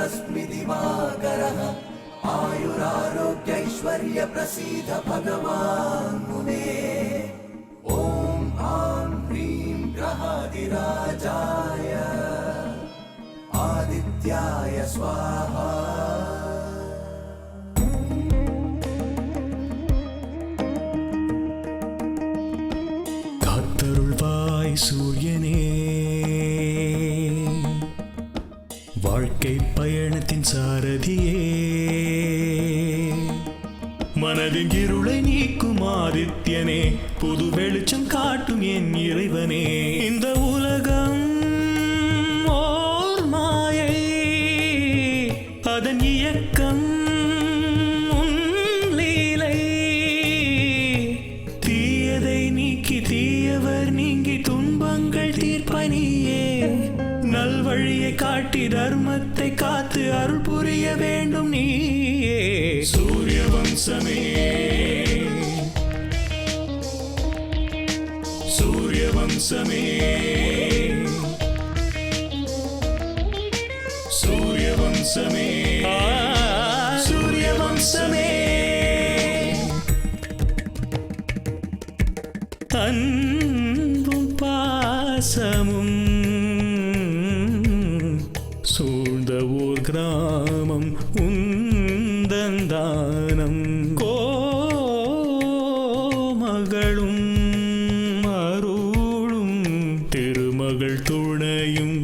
अस्मि दिवाकरः आयुरारोग्यैश्वर्य प्रसीद भगवान् मुने ॐ आं ह्रीं ग्रहादिराजाय आदित्याय स्वाहा காத்தருள்வாய் சூரியனே வாழ்க்கை பயணத்தின் சாரதியே மனதின் இருளை நீக்கும் ஆதித்யனே புது வெளிச்சம் காட்டும் என் இறைவனே இந்த உலகம் ஓர் மாயை அதன் இயக்கம் உன் லீலை தீயதை நீக்கி தீயவர் நீங்கி துன்பங்கள் தீர்ப்பனியே நல்வழியை காட்டி தர்மத்தை காத்து அருள் புரிய வேண்டும் நீயே சூரிய வம்சமே சூரிய வம்சமே சூரிய வம்சமே சூரிய வம்சமே அன்பும் பாசமும் சூழ்ந்த ஓர் கிராமம் உந்தந்தானம் கோமகளும் அருளும் திருமகள் துணையும்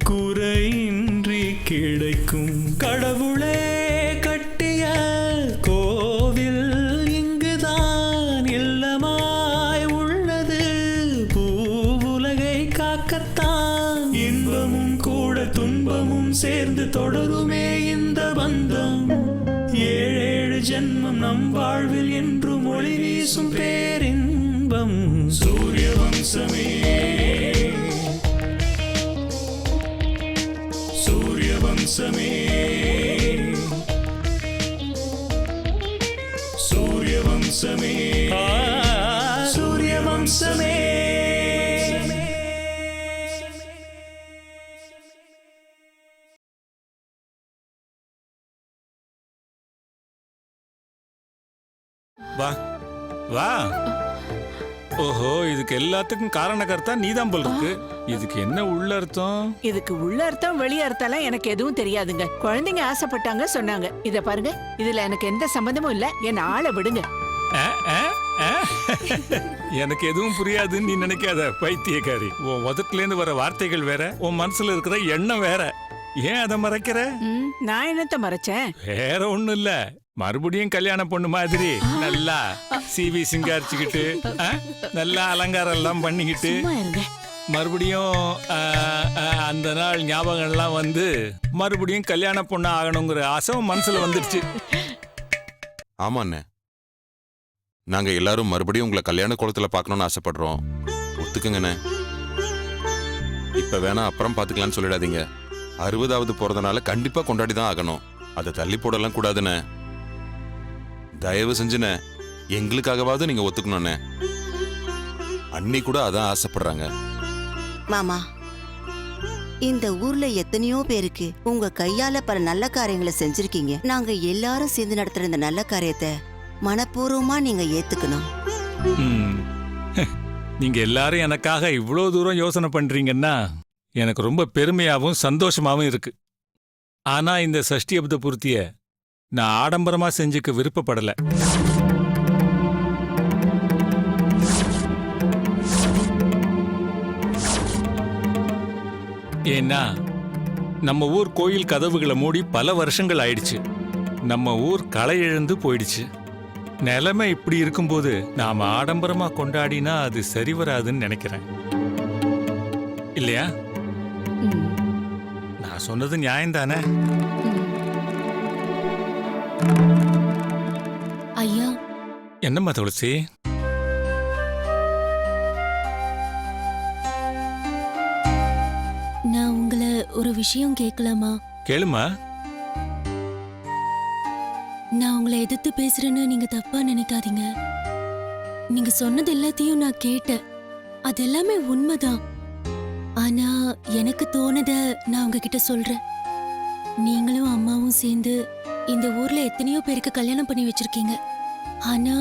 குறையின்றி கிடைக்கும் கடவுளே கட்டிய கோவில் இங்குதான் இல்லமாய் உள்ளது பூவுலகை காக்கத்தான் இன்பமும் கூட துன்பமும் சேர்ந்து தொடருமே இந்த பந்தம் ஏழேழு ஜென்மம் நம் வாழ்வில் என்றும் ஒளி வீசும் பேரின்பம் சூரிய வம்சமே சூரிய வம்சமே சூரிய வம்சமே சூரிய வம்சமே வா வா ஓஹோ இதுக்கு எல்லாத்துக்கும் காரணக்கர்த்தா நீதான் போல் இருக்கு இதுக்கு என்ன உள்ள அர்த்தம் இதுக்கு உள்ள அர்த்தம் வெளி அர்த்தம்லாம் எனக்கு எதுவும் தெரியாதுங்க குழந்தைங்க ஆசைப்பட்டாங்க சொன்னாங்க இத பாருங்க இதுல எனக்கு எந்த சம்பந்தமும் இல்ல என்ன ஆளை விடுங்க எனக்கு எதுவும் புரியாதுன்னு நீ நினைக்காத பைத்தியக்காரி உன் உதட்டுல இருந்து வர வார்த்தைகள் வேற உன் மனசுல இருக்கிற எண்ணம் வேற ஏன் அதை மறைக்கிற நான் என்னத்த மறைச்சேன் வேற ஒண்ணும் இல்ல மறுபடியும் கல்யாண பொண்ணு மாதிரி நல்லா சிவி சிங்காரிச்சுக்கிட்டு நல்லா அலங்காரம் எல்லாம் பண்ணிக்கிட்டு மறுபடியும் அந்த நாள் ஞாபகம் எல்லாம் வந்து மறுபடியும் கல்யாண பொண்ணு ஆகணுங்கிற ஆசை மனசுல வந்துடுச்சு. ஆமாண்ணே, நாங்க எல்லாரும் மறுபடியும் உங்களை கல்யாண குளத்துல பார்க்கணும்னு ஆசைப்படுறோம். ஒத்துக்குங்கண்ணே. இப்ப வேணா அப்புறம் பாத்துக்கலாம்னு சொல்லிடாதீங்க. 60வது பிறந்தனால கண்டிப்பா கொண்டாடி தான் ஆகணும். அதை தள்ளி போடலாம் கூடாதுண்ணே. தயவு செஞ்சுண்ணே, எங்களுக்காகவாவது நீங்க ஒத்துக்கணும்ண்ணே. அண்ணி கூட அதான் ஆசைப்படுறாங்க. மாமா, இந்த ஊர்ல எத்தனையோ பேருக்கு உங்க கையால பல நல்ல காரியங்களை செஞ்சிருக்கீங்க. நாங்க எல்லாரும் சேர்ந்து நடத்துற இந்த நல்ல காரியத்தை மனப்பூர்வமா நீங்க ஏத்துக்கணும். நீங்க எல்லாரும் எனக்காக இவ்வளவு தூரம் யோசனை பண்றீங்கன்னா எனக்கு ரொம்ப பெருமையாவும் சந்தோஷமாவும் இருக்கு. ஆனா இந்த சஷ்டி அப்த பூர்த்திய நான் ஆடம்பரமா செஞ்சுக்க விருப்பப்படல. ஏன்னா நம்ம ஊர் கோயில் கதவுகளை மூடி பல வருஷங்கள் ஆயிடுச்சு. நம்ம ஊர் களை இழந்து போயிடுச்சு. நிலைமை இப்படி இருக்கும்போது நாம ஆடம்பரமா கொண்டாடினா அது சரி வராதுன்னு நினைக்கிறேன். இல்லையா? நான் சொன்னது நியாயம்தானே? ஐயா, என்னம்மா துளசி? நான் உங்களை ஒரு விஷயம் கேட்கலாமா? கேளுமா. நான் உங்களை எதிர்த்து பேசுறேன்னு நீங்க தப்பா நினைக்காதீங்க. நீங்க சொன்னது எல்லாத்தையும் நான் கேட்டேன். அது எல்லாமே உண்மைதான். ஆனா எனக்கு தோணத நான் உங்ககிட்ட சொல்றேன். நீங்களும் அம்மாவும் சேர்ந்து இந்த ஊர்ல எத்தனையோ பேருக்கு கல்யாணம் பண்ணி வச்சிருக்கீங்க. ஆனா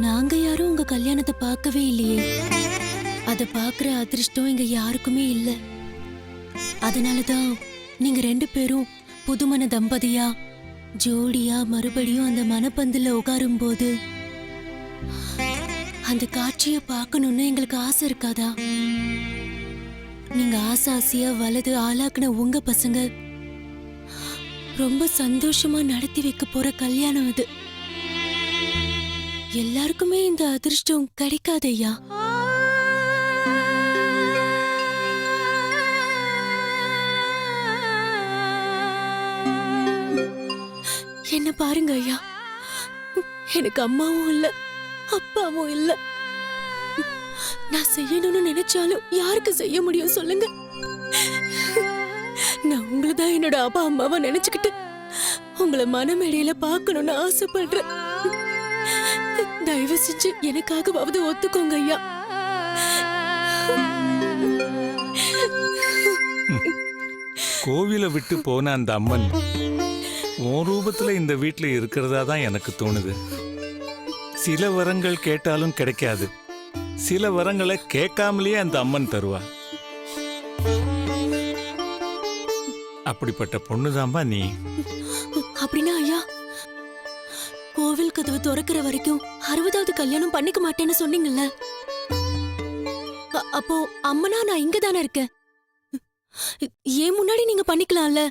நாங்க யாரும் உங்க கல்யாணத்தை பார்க்கவே இல்லையே. அத பாக்குற அதிர்ஷ்டம் இங்க யாருக்குமே இல்ல. அதனாலதான் நீங்க 2 பேரும் புதுமண தம்பதியா ஜோடியா மறுபடியும் அந்த மணப்பந்துல உட்காரும் போது அந்த காட்சிய பார்க்கணும்னு எங்களுக்கு ஆசை இருக்காதா? நீங்க ஆசாசியா வலது ஆளாக்குன உங்க பசங்க ரொம்ப சந்தோஷமா நடத்தி வைக்க போற கல்யாணம் அது. எல்லாருக்குமே இந்த அதிர்ஷ்டம் கிடைக்காதையா? என்ன பாருங்க ஐயா, எனக்கு அம்மாவும் இல்ல அப்பாவும் இல்ல. நான் செய்யணும்னு நினைச்சாலும் யாருக்கு செய்ய முடியும் சொல்லுங்க? நான் உங்களதான் என்னோட அப்பா அம்மாவை நினைச்சுக்கிட்டு உங்களை மனமேடையில பார்க்கணும்னு ஆசைப்படுறேன். தயவு செஞ்சு எனக்காகவாவது ஒத்துக்கோங்க ஐயா. கோவிலை விட்டு போன அந்த அம்மன் உன் ரூபத்துல இந்த வீட்டுல இருக்கிறதா தான் எனக்கு தோணுது. சில வரங்கள் கேட்டாலும் கிடைக்காது, சில வரங்களை கேட்காமலேயே அந்த அம்மன் தருவா. அப்படிப்பட்ட பொண்ணுதாம்பா நீ. அப்படின்னா ஐயா, கோவில் கதவு திறக்கிற வரைக்கும் 60வது கல்யாணம் பண்ணிக்க மாட்டேன்னு சொன்னீங்கல்ல, அப்போ அம்மனா நான் இங்க தானே இருக்கேன். ஏன் முன்னாடி நீங்க பண்ணிக்கலாம்ல?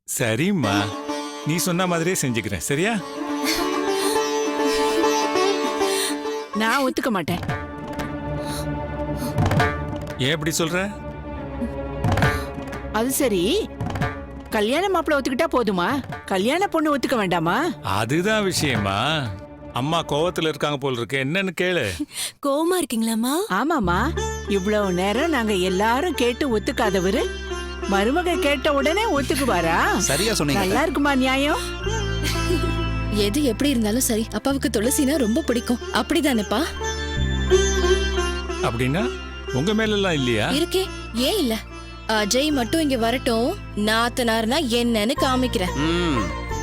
சரிம்மா, நீ சொன்ன மாதிரியே செஞ்சுக்கிறேன், சரியா? நான் ஒத்துக்க மாட்டேன். ஏன் இப்படி சொல்ற? அது சரி, கல்யாண மாப்பிள்ள ஒத்துக்கிட்டா போதுமா? கல்யாண பொண்ணு ஒத்துக்க வேண்டாமா? அதுதான் விஷயமா. அம்மா கோவத்துல இருக்காங்க போல இருக்கு, என்னன்னு கேளு. கோவமா இருக்கீங்களாமா? ஆமாமா, இவ்வளவு நேரம் நாங்க எல்லாரும் கேட்டு ஒத்துக்காதவரு மருமக கேட்ட உடனே ஒத்துக்குவாரா? சரியா சொன்னீங்க. நல்லா இருக்குமா நியாயம்? எது எப்படி இருந்தாலும் சரி, அப்பாவுக்கு துளசினா ரொம்ப பிடிக்கும். அப்படிதானேப்பா? அப்படின்னா உங்க மேல எல்லாம் இல்லையா? இருக்கே, ஏன் இல்ல? அஜய் மட்டும் இங்க வரட்டும், நாத்தனார்னா என்னன்னு காமிக்கிறேன்.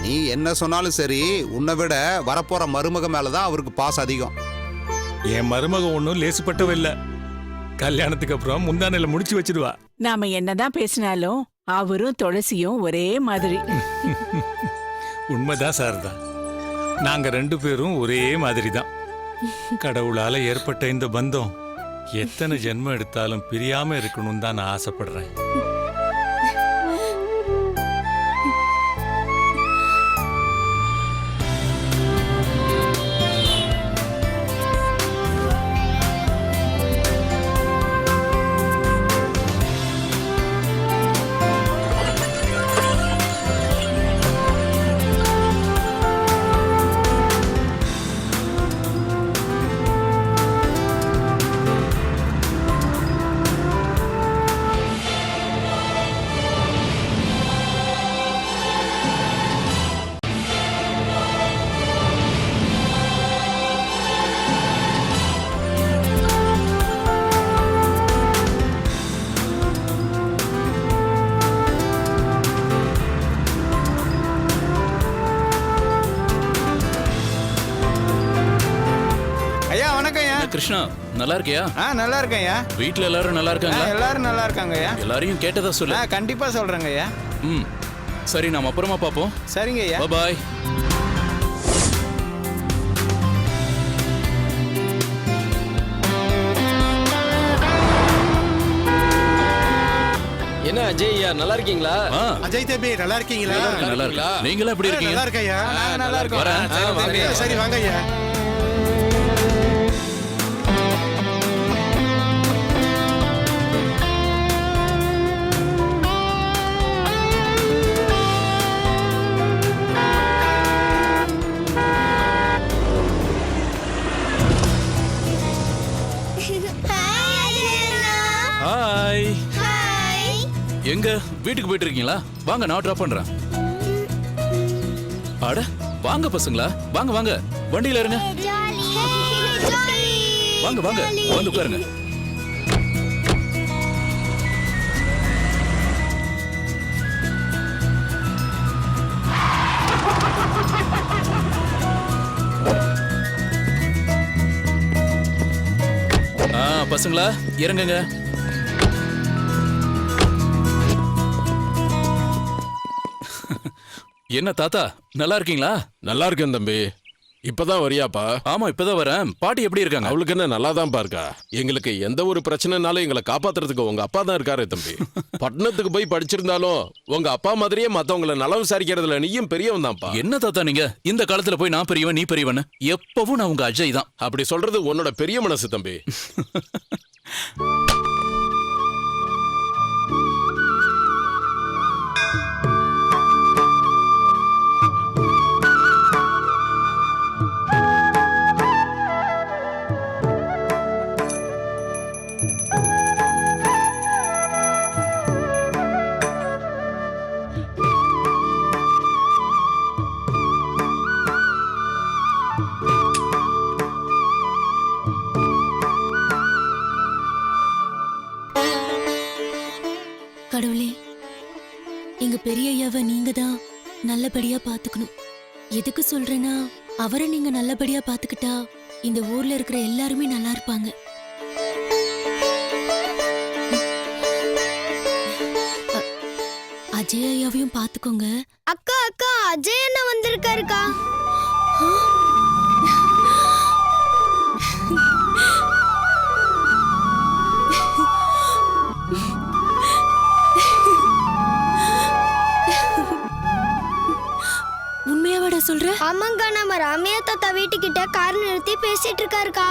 நீ என்ன சொன்னாலும் சரி, உன்னை விட வரப்போற மருமக மேலதான் அவருக்கு பாசம் அதிகம். என் மருமக ஒன்னும் லேசுப்பட்டவ இல்ல. கல்யாணத்துக்கு அப்புறம் முந்தானையில முடிச்சு வச்சிடுவா. நாம என்னதான் பேசினாலும் அவரும் துளசியும் ஒரே மாதிரி. உண்மைதான் சாரதா, நாங்க 2 பேரும் ஒரே மாதிரி தான். கடவுளால ஏற்பட்ட இந்த பந்தம் எத்தனை ஜென்மம் எடுத்தாலும் பிரியாம இருக்கணும்னு தான் நான் ஆசைப்படுறேன். கிருஷ்ணா, நல்லா இருக்கியா? நல்லா இருக்கேன்யா. வீட்ல எல்லாரும் நல்லா இருக்காங்களா? எல்லாரும் நல்லா இருக்காங்கய்யா. எல்லாரையும் கேட்டதா சொல்லு. கண்டிப்பா சொல்றேங்கய்யா. சரி, நாம அப்புறமா பாப்போம். சரிங்கய்யா. பாய். என்ன அஜய், நல்லா இருக்கீங்களா? அஜய் தம்பி நல்லா இருக்கீங்களா? நல்லா இருக்கா? நீங்களா எப்படி இருக்கீங்க? நல்லா இருக்கையா? நல்லா இருக்கேன். சரி வாங்க ஐயா. ஹாய். எங்க வீட்டுக்கு போயிட்டு இருக்கீங்களா? வாங்க, நான் டிராப் பண்றேன். அட வாங்க பசங்களா, வாங்க வாங்க, வண்டியில இருங்க. வாங்க வாங்க, வந்து உட்காருங்க. பசங்களா இறங்குங்க. என்ன தாத்தா நல்லா இருக்கீங்களா? நல்லா இருக்கேன் தம்பி. இப்பதான் வரியாப்பா? ஆமா இப்பதான் வரேன். பாட்டி எப்படி இருக்காங்க? அவளுக்கு என்ன நல்லா தான் இருக்கா. எங்களுக்கு எந்த ஒரு பிரச்சனைனாலும் எங்களை காப்பாத்துறதுக்கு உங்க அப்பா தான் இருக்காரு தம்பி. பட்டணத்துக்கு போய் படிச்சிருந்தாலும் உங்க அப்பா மாதிரியே மத்தவங்களை நலம் விசாரிக்கிறதுல நீயும் பெரியவன் தான்ப்பா. என்ன தாத்தா நீங்க இந்த காலத்துல போய் நான் பெரியவன் நீ பெரியவன்? எப்பவும் நான் உங்க அஜய் தான். அப்படி சொல்றது உன்னோட பெரிய மனசு தம்பி. கடவுளே, எங்க பெரிய ஐயாவை நீங்க தான் நல்லபடியா பாத்துக்கணும். எதுக்கு சொல்றேன்னா, அவரை நீங்க நல்லபடியா பாத்துக்கிட்டா இந்த ஊர்ல இருக்கிற எல்லாருமே நல்லா இருப்பாங்க. அஜய் ஐயாவையும் பாத்துக்கோங்க. அக்கா அக்கா, அஜய் அண்ணா வந்திருக்காருக்கா. உண்மையாவாடா சொல்ற? ஆமாங்கா, நம்ம ராமையா தாத்தா வீட்டுக்கிட்ட கார் நிறுத்தி பேசிட்டு இருக்காருக்கா.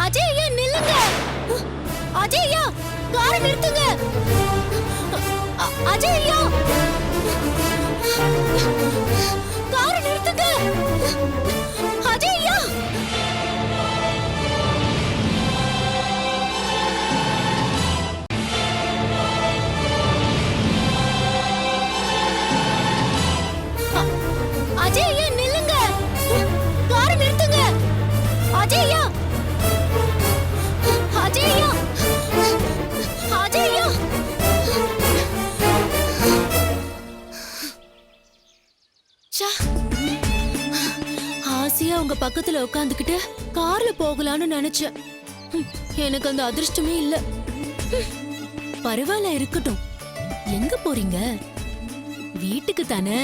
அஜய் ஐயா நில்லுங்க. அஜய் ஐயா காரை நிறுத்துங்க. அஜய் ஐயா காரை நிறுத்துங்க. அஜய் ஐயா அஜய் ஐயா நில்லுங்க. காரை நிறுத்துங்க. அஜய் ஐயா அஜய் ஐயா அஜய் ஐயா பக்கத்துல உட்காந்துக்கிட்டு கார்ல போகலான்னு நினைச்சேன். எனக்கு அந்த அதிர்ஷ்டமே இல்ல. பரவாயில்ல, இருக்கட்டும். எங்க போறீங்க? வீட்டுக்கு தானே.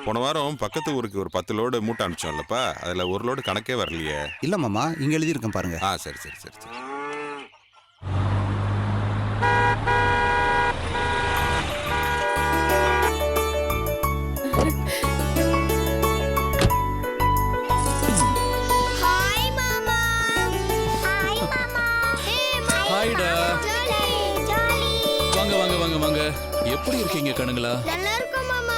போன வாரம் பக்கத்து ஊருக்கு ஒரு 10 லோடு மூட்டை அனுப்பிச்சோம்லப்பா, அதுல ஒரு லோடு கணக்கே வரலையே. இல்ல மாமா, இங்க எழுதியிருக்கேன் பாருங்க. சரி சரி சரி சரி. ஹாய் மாமா. ஹாய் மாமா. ஹாய்டா. Jolly jolly. வாங்க வாங்க வாங்க வாங்க. எப்படி இருக்கீங்க கணுங்களா? நல்லா இருக்கோம் மாமா.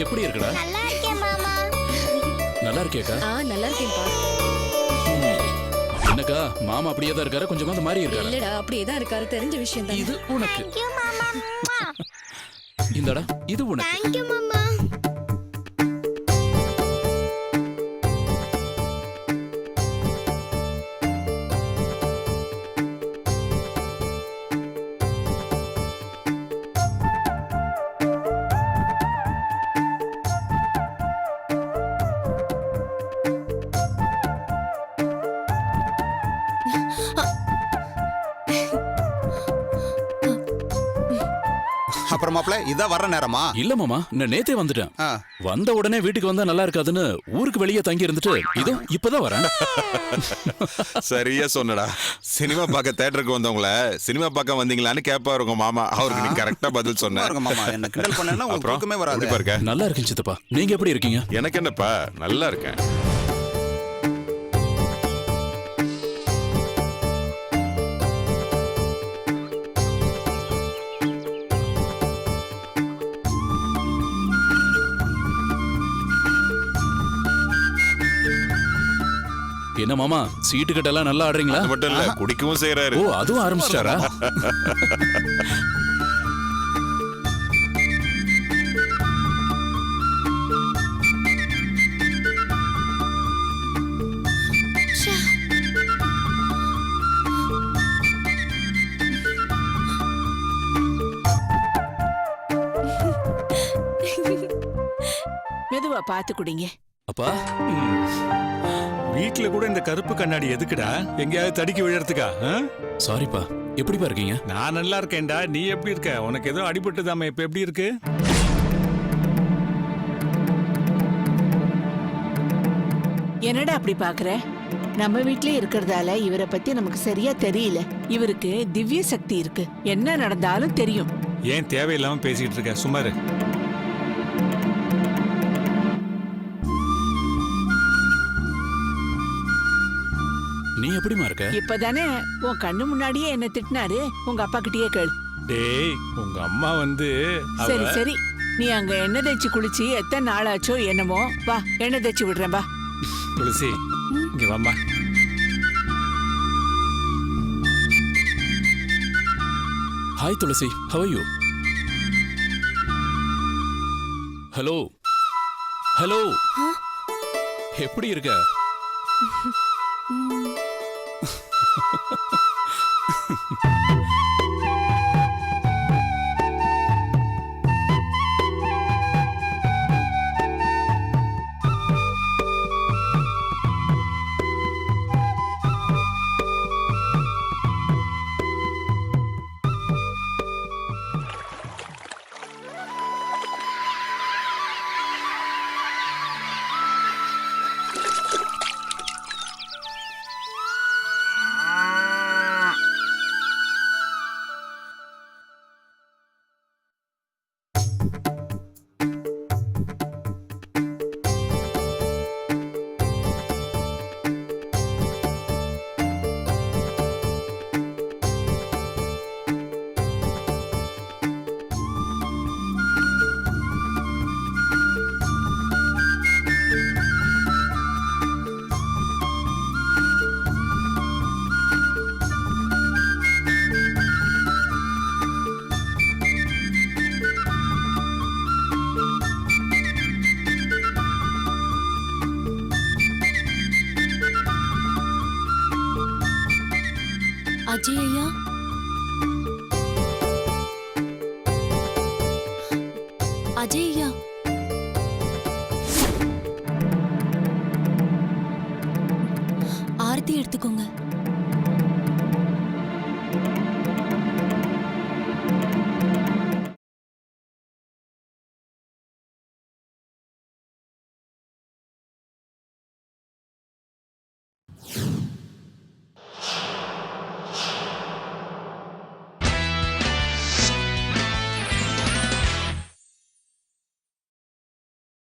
எப்படி இருக்குடா? நல்லா இருக்கேன் மாமா. நல்லா இருக்கியாக்கா? நல்லா இருக்கேன்ப்பா. என்னக்கா மாமா அப்படியே தான் இருக்காரு, கொஞ்சம் கொஞ்சம் மாறி இருக்காரு. இல்லடா, அப்படியே தான் இருக்காரு, தெரிஞ்ச விஷயம் தான். இது உனக்கு. Thank you மாமா. இந்தடா, இது உனக்கு. Thank you மாமா. அப்புறம் மாப்ள, இதான் வர்ற நேரமா? இல்ல மாமா, நான் நேத்தே வந்துட்டேன். ஆ. வந்த உடனே வீட்டுக்கு வந்தா நல்லா இருக்காதுன்னு ஊருக்கு வெளியே தங்கி இருந்துட்டு இதோ இப்பதான் வரேன். சரியா சொன்னடா. சினிமா பார்க்க தேட்டருக்கு வந்தவங்கள சினிமா பார்க்க வந்தீங்களான்னு கேட்பாரு உங்க மாமா. அவருக்கு நீ கரெக்டா பதில் சொன்ன. பாருங்க மாமா, என்ன கிண்டல் பண்ணேன்னா உங்களுக்கு அப்புறம் தூக்கமே வராது. எப்படி இருக்க? நல்லா இருக்கேன் சித்தப்பா. நீங்க எப்படி இருக்கீங்க? எனக்கு என்னப்பா, நல்லா இருக்கேன். என்ன மாமா, சீட்டு கட்டெல்லாம் நல்லா ஆடுறீங்களா? அது மட்டும் இல்ல, குடிக்கவும் செய்யறாரு. ஓ, அதுவும் ஆரம்பிச்சிட்டாரா? மெதுவா பார்த்து குடிங்க. அப்பா, வீட்டுல கூட இந்த கருப்பு கண்ணாடி எதுக்குடா? எங்கேயாவது தடுக்கி விழறதுக்கா? சாரிப்பா. எப்படிப்பா இருக்கீங்க? நான் நல்லா இருக்கேன்டா. நீ எப்படி இருக்க? உனக்கு ஏதோ அடிபட்டுதாமே, இப்ப எப்படி இருக்கு? என்னடா அப்படி பாக்குற? நம்ம வீட்லயே இருக்கிறதால இவரை பத்தி நமக்கு சரியா தெரியல. இவருக்கு திவ்ய சக்தி இருக்கு, என்ன நடந்தாலும் தெரியும். ஏன் தேவையில்லாம பேசிட்டு இருக்க? சுமாரு. நீ எப்படிமா இருக்க? இப்பதானே உன் கண்ணு முன்னாடியே என்ன திட்டினாரு. உங்க அப்பா கிட்டயே கேளு. டேய், உங்க அம்மா வந்து சரி சரி, நீ அங்க எண்ணெய் தேய்ச்சி குளிச்சு எத்தனை நாள் ஆச்சோ என்னமோ. வா, எண்ணெய் தேய்ச்சி விடுறேன் வா. துளசி, இங்க வாம்மா. Hi Thulasi, how are you? Hello hello, எப்படி இருக்க? அஜய் ஐயா